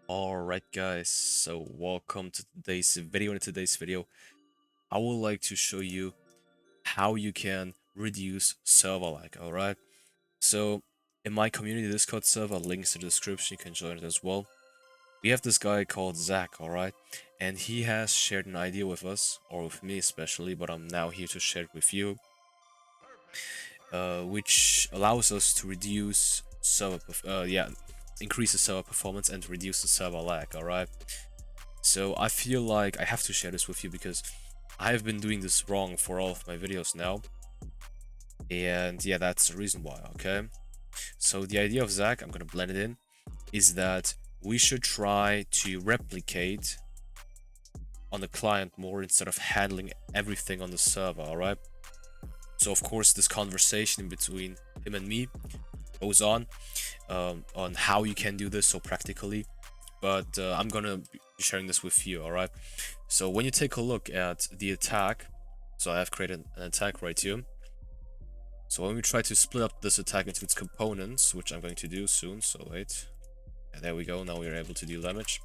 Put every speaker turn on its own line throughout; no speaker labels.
Alright guys, so welcome to today's video. In today's video, I would like to show you how you can reduce server lag, alright? So, in my community Discord server, links in the description, you can join it as well. We have this guy called Zach, alright? And he has shared an idea with us, or with me especially, but I'm now here to share it with you. Which allows us to reduce increase the server performance and reduce the server lag, alright? So I feel like I have to share this with you because I have been doing this wrong for all of my videos now. And yeah, that's the reason why, okay? So the idea of Zach, I'm gonna blend it in, is that we should try to replicate on the client more instead of handling everything on the server, alright? So of course this conversation in between him and me goes on how you can do this so practically, but I'm gonna be sharing this with you, alright? So when you take a look at the attack, so I have created an attack right here. So when we try to split up this attack into its components, which I'm going to do soon, so wait. Yeah, there we go, now we're able to deal damage.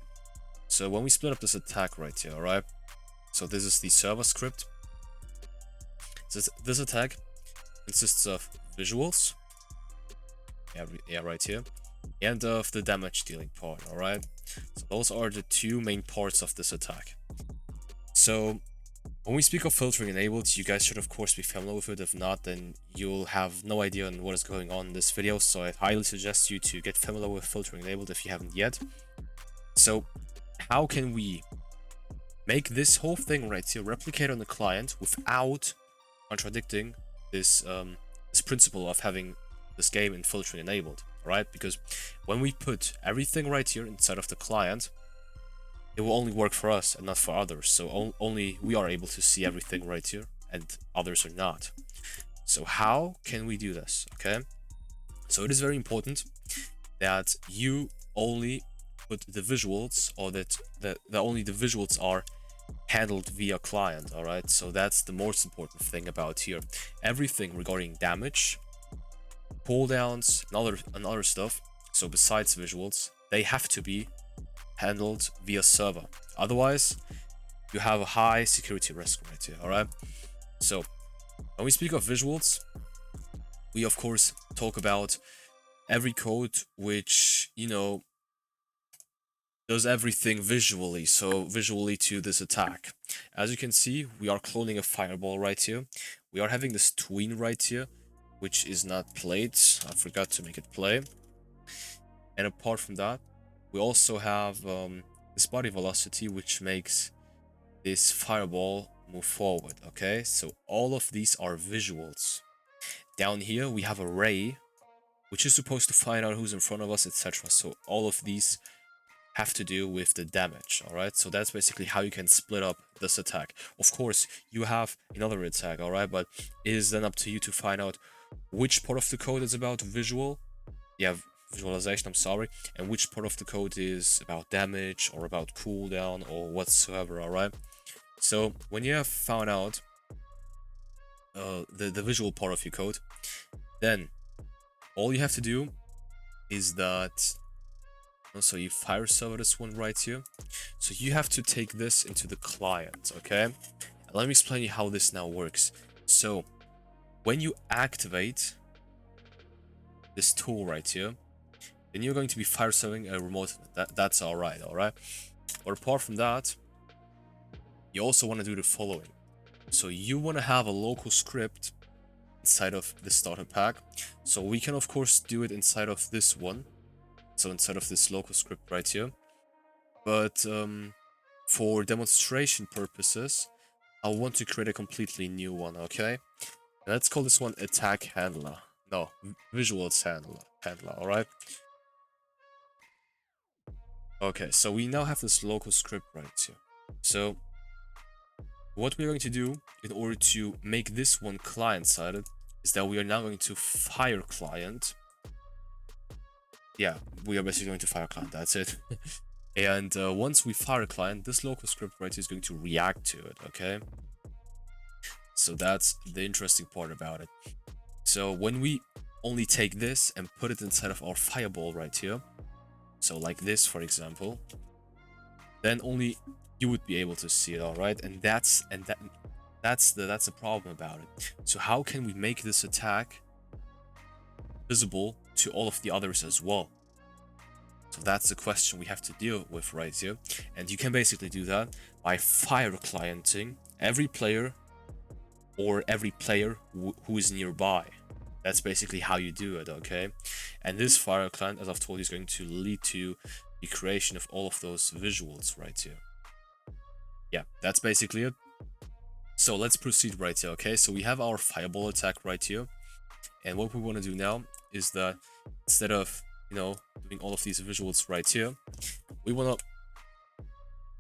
So when we split up this attack right here, alright? So this is the server script. This attack consists of visuals, yeah, right here, and of the damage dealing part, alright? So those are the two main parts of this attack. So when we speak of filtering enabled, you guys should of course be familiar with it. If not, then you'll have no idea on what is going on in this video, so I highly suggest you to get familiar with filtering enabled if you haven't yet. So how can we make this whole thing right here replicate on the client without contradicting this this principle of having this game in filtering enabled, right? Because when we put everything right here inside of the client, it will only work for us and not for others. So only we are able to see everything right here and others are not. So how can we do this? Okay, so it is very important that you only put the visuals, or that only the visuals are handled via client, all right? So that's the most important thing about here. Everything regarding damage, cooldowns, and other stuff, so besides visuals, they have to be handled via server. Otherwise, you have a high security risk right here, all right? So when we speak of visuals, we of course talk about every code which, you know, does everything visually, so visually to this attack. As you can see, we are cloning a fireball right here. We are having this tween right here, which is not played. I forgot to make it play. And apart from that, we also have this body velocity, which makes this fireball move forward, okay? So all of these are visuals. Down here, we have a ray, which is supposed to find out who's in front of us, etc. So all of these have to do with the damage, alright? So that's basically how you can split up this attack. Of course, you have another attack, alright? But it is then up to you to find out which part of the code is about visualization, I'm sorry, and which part of the code is about damage or about cooldown or whatsoever, alright? So when you have found out the visual part of your code, then all you have to do is that, so you fire server this one right here. So you have to take this into the client, okay? And let me explain you how this now works. So when you activate this tool right here, then you're going to be fire serving a remote. That's alright. But apart from that, you also want to do the following. So you want to have a local script inside of the starter pack. So we can of course do it inside of this one. So inside of this local script right here. But for demonstration purposes, I want to create a completely new one, okay? Let's call this one attack handler. No, visuals handler, alright? Okay, so we now have this local script right here. So what we're going to do in order to make this one client-sided is that we are now going to fire client. Yeah, we are basically going to fire client, that's it. And once we fire a client, this local script right here is going to react to it, okay? So that's the interesting part about it. So when we only take this and put it inside of our fireball right here, so like this, for example, then only you would be able to see it, all right? And that's the problem about it. So how can we make this attack visible to all of the others as well? So that's the question we have to deal with right here. And you can basically do that by fire clienting every player or every player who is nearby. That's basically how you do it, okay? And this fire client, as I've told you, is going to lead to the creation of all of those visuals right here. Yeah, that's basically it. So let's proceed right here, okay? So we have our fireball attack right here. And what we want to do now is that instead of, you know, doing all of these visuals right here, we want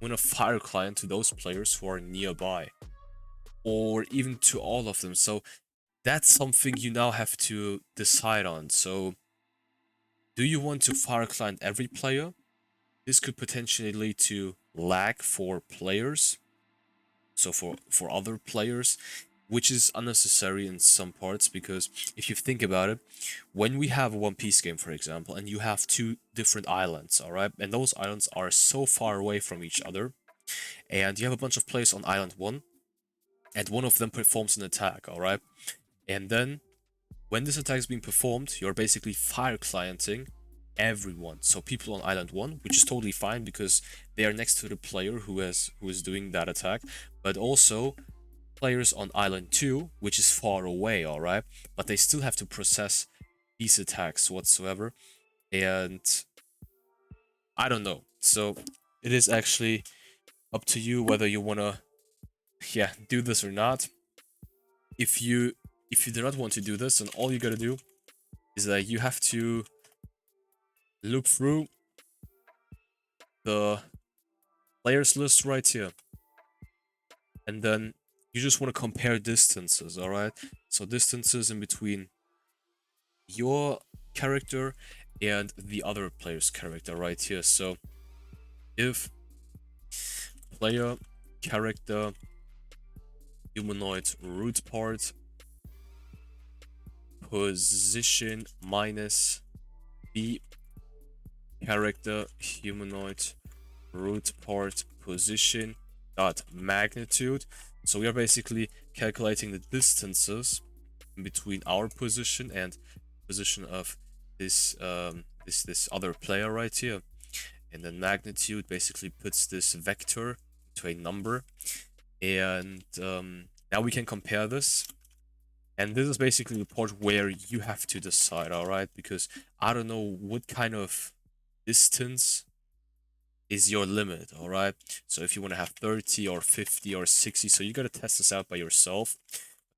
to fire client to those players who are nearby, or even to all of them. So that's something you now have to decide on. So do you want to fire client every player? This could potentially lead to lag for players, so for other players, which is unnecessary in some parts, because if you think about it, when we have a One Piece game, for example, and you have two different islands, all right, and those islands are so far away from each other, and you have a bunch of players on island 1, and one of them performs an attack, all right, and then when this attack is being performed, you're basically fire clienting everyone. So people on island 1, which is totally fine because they are next to the player who is doing that attack, but also players on island 2, which is far away, all right, but they still have to process these attacks whatsoever. And I don't know, so it is actually up to you whether you want to do this or not. If you do not want to do this, then all you gotta do is that you have to look through the players list right here, and then you just want to compare distances, all right? So distances in between your character and the other player's character right here. So if player character humanoid root part position minus the character humanoid root part position dot magnitude. So we are basically calculating the distances between our position and position of this this other player right here, and then magnitude basically puts this vector to a number, and now we can compare this. And this is basically the part where you have to decide, all right? Because I don't know what kind of distance is your limit, all right? So if you want to have 30 or 50 or 60, so you got to test this out by yourself,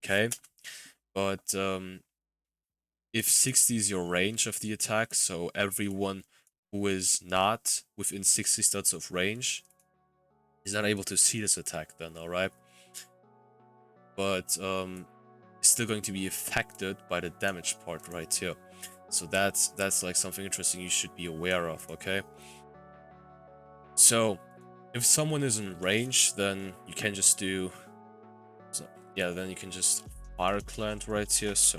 okay? But if 60 is your range of the attack, so everyone who is not within 60 stats of range is not able to see this attack then, all right? But it's still going to be affected by the damage part right here. So that's like something interesting you should be aware of, okay? So if someone is in range, then you can just do, then you can just fire client right here. So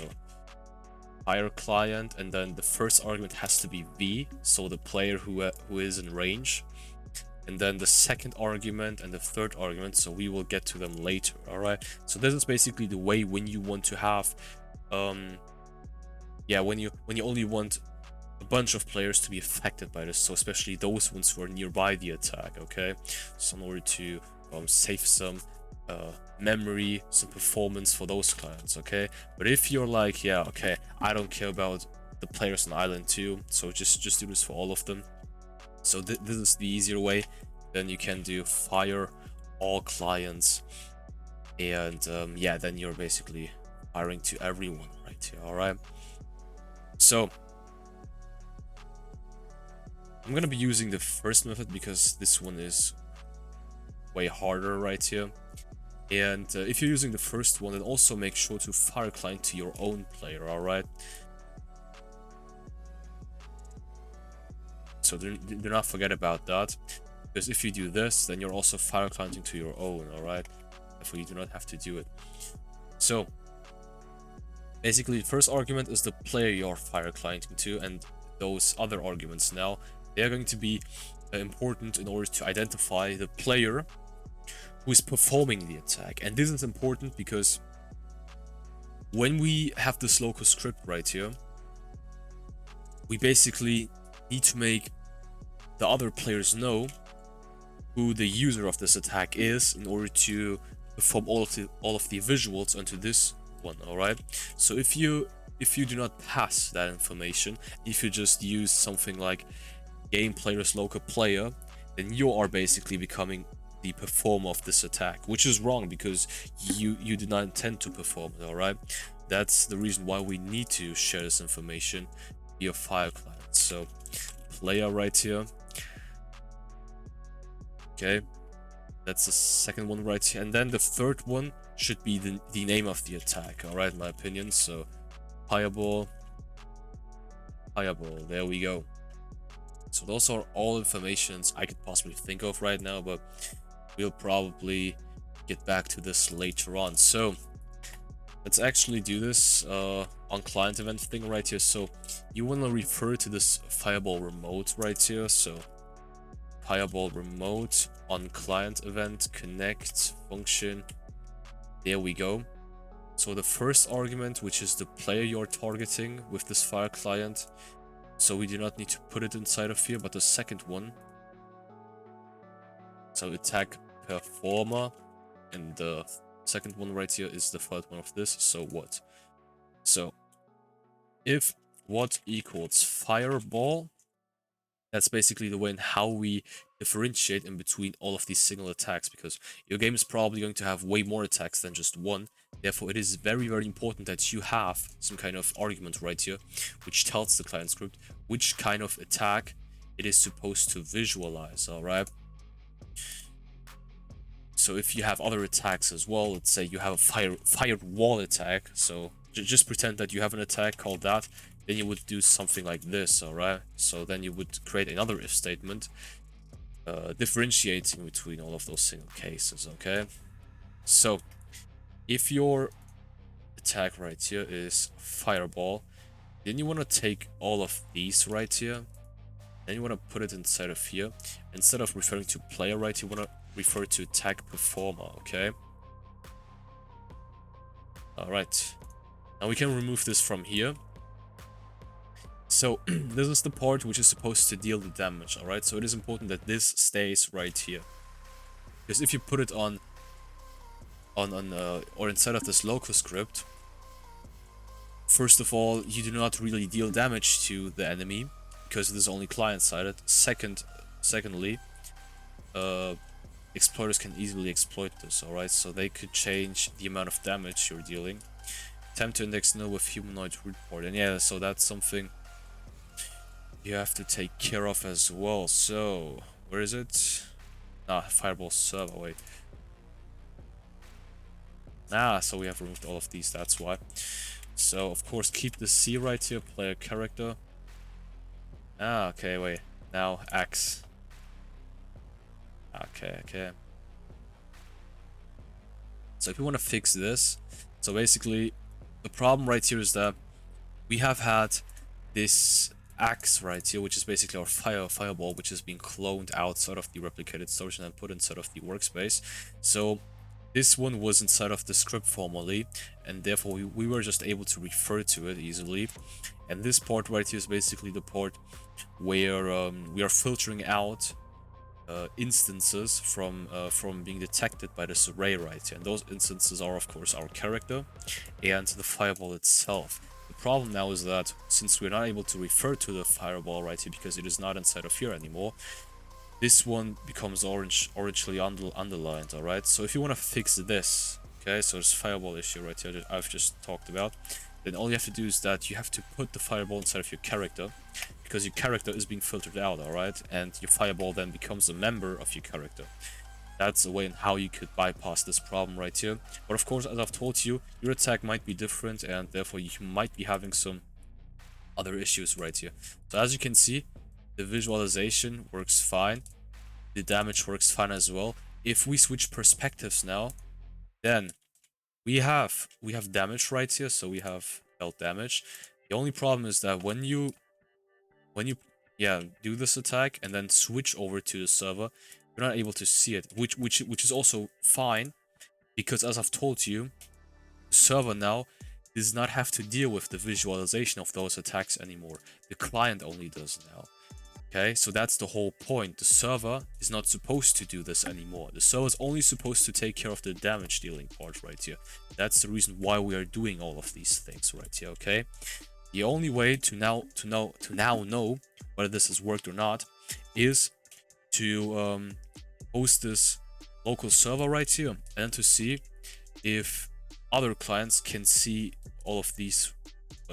fire client, and then the first argument has to be V, so the player who is in range, and then the second argument and the third argument, so we will get to them later, all right? So this is basically the way when you want to have when you only want a bunch of players to be affected by this, so especially those ones who are nearby the attack, okay? So in order to save some memory, some performance for those clients, okay? But if you're like, yeah, okay, I don't care about the players on island 2, so just do this for all of them. So this is the easier way. Then you can do fire all clients, and then you're basically firing to everyone right here, all right? So I'm gonna be using the first method because this one is way harder right here. And if you're using the first one, then also make sure to fire client to your own player, all right? So do not forget about that, because if you do this, then you're also fire clienting to your own, all right? Therefore, you do not have to do it. So basically, the first argument is the player you're fire clienting to, and those other arguments now, They are going to be important in order to identify the player who is performing the attack. And this is important because when we have this local script right here, we basically need to make the other players know who the user of this attack is in order to perform all of the visuals onto this one. All right, so if you do not pass that information, if you just use something like game player's local player, then you are basically becoming the performer of this attack, which is wrong because you did not intend to perform it. All right, that's the reason why we need to share this information via file client. So player right here. Okay, that's the second one right here, and then the third one should be the name of the attack. All right, in my opinion. So fireball, there we go. So those are all informations I could possibly think of right now, but we'll probably get back to this later on. So let's actually do this on client event thing right here. So you want to refer to this fireball remote right here. So fireball remote on client event connect function. There we go. So the first argument, which is the player you're targeting with this fire client, so we do not need to put it inside of here, but the second one, so attack performer, and the second one right here is the third one of this. So what? So if what equals fireball, that's basically the way in how we differentiate in between all of these single attacks, because your game is probably going to have way more attacks than just one. Therefore, it is very, very important that you have some kind of argument right here, which tells the client script which kind of attack it is supposed to visualize, alright? So if you have other attacks as well, let's say you have a fired wall attack, so just pretend that you have an attack called that, then you would do something like this, alright? So then you would create another if statement, differentiating between all of those single cases, okay? So if your attack right here is fireball, then you want to take all of these right here, then you want to put it inside of here. Instead of referring to player right, you want to refer to attack performer, okay? Alright, now we can remove this from here. So this is the part which is supposed to deal the damage, alright? So it is important that this stays right here, because if you put it on or inside of this local script, first of all, you do not really deal damage to the enemy because it is only client-sided. Secondly, exploiters can easily exploit this, alright? So they could change the amount of damage you're dealing. Attempt to index null with humanoid root port, and yeah, so that's something you have to take care of as well. So where is it? Fireball server, wait. So we have removed all of these, that's why. So of course keep the C right here, player character. Okay, wait. Now X. Okay. So if you want to fix this, so basically the problem right here is that we have had this axe right here, which is basically our fireball, which is being cloned outside of the replicated storage and then put inside of the workspace. So this one was inside of the script formerly, and therefore we were just able to refer to it easily. And this part right here is basically the part where we are filtering out instances from being detected by this array right here. And those instances are of course our character and the fireball itself. The problem now is that since we're not able to refer to the fireball right here because it is not inside of here anymore, this one becomes orangely underlined, alright? So if you want to fix this, okay, so this fireball issue right here that I've just talked about, then all you have to do is that you have to put the fireball inside of your character, because your character is being filtered out, alright? And your fireball then becomes a member of your character. That's a way in how you could bypass this problem right here. But of course, as I've told you, your attack might be different and therefore you might be having some other issues right here. So as you can see, the visualization works fine. The damage works fine as well. If we switch perspectives now, then we have damage right here, so we have dealt damage. The only problem is that when you yeah, do this attack and then switch over to the server, you're not able to see it, which is also fine, because as I've told you, the server now does not have to deal with the visualization of those attacks anymore. The client only does now. Okay, so that's the whole point. The server is not supposed to do this anymore. The server is only supposed to take care of the damage dealing part right here. That's the reason why we are doing all of these things right here, okay? The only way to now know whether this has worked or not is to host this local server right here, and then to see if other clients can see all of these.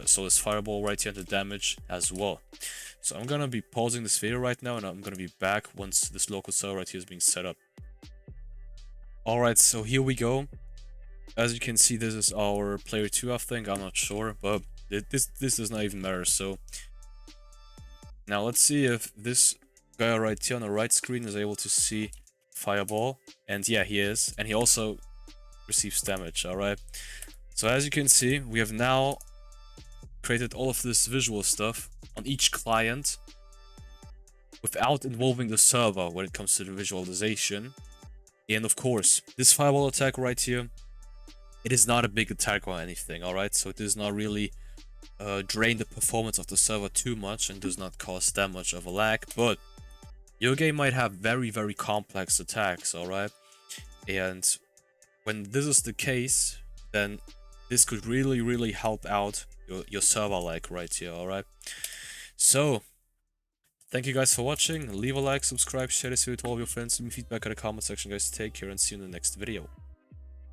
So this fireball right here, the damage as well. So I'm gonna be pausing this video right now, and I'm gonna be back once this local server right here is being set up. Alright, so here we go. As you can see, this is our player 2, I think, I'm not sure, but this does not even matter. So now let's see if this guy right here on the right screen is able to see fireball. And yeah, he is, and he also receives damage. Alright, so as you can see, we have now created all of this visual stuff on each client without involving the server when it comes to the visualization. And of course, this fireball attack right here, it is not a big attack or anything, alright? So it does not really drain the performance of the server too much and does not cause that much of a lag. But your game might have very, very complex attacks, alright? And when this is the case, then this could really, really help out your server lag right here, alright? So, thank you guys for watching. Leave a like, subscribe, share this video to all of your friends, leave me feedback in the comment section, guys. Take care and see you in the next video.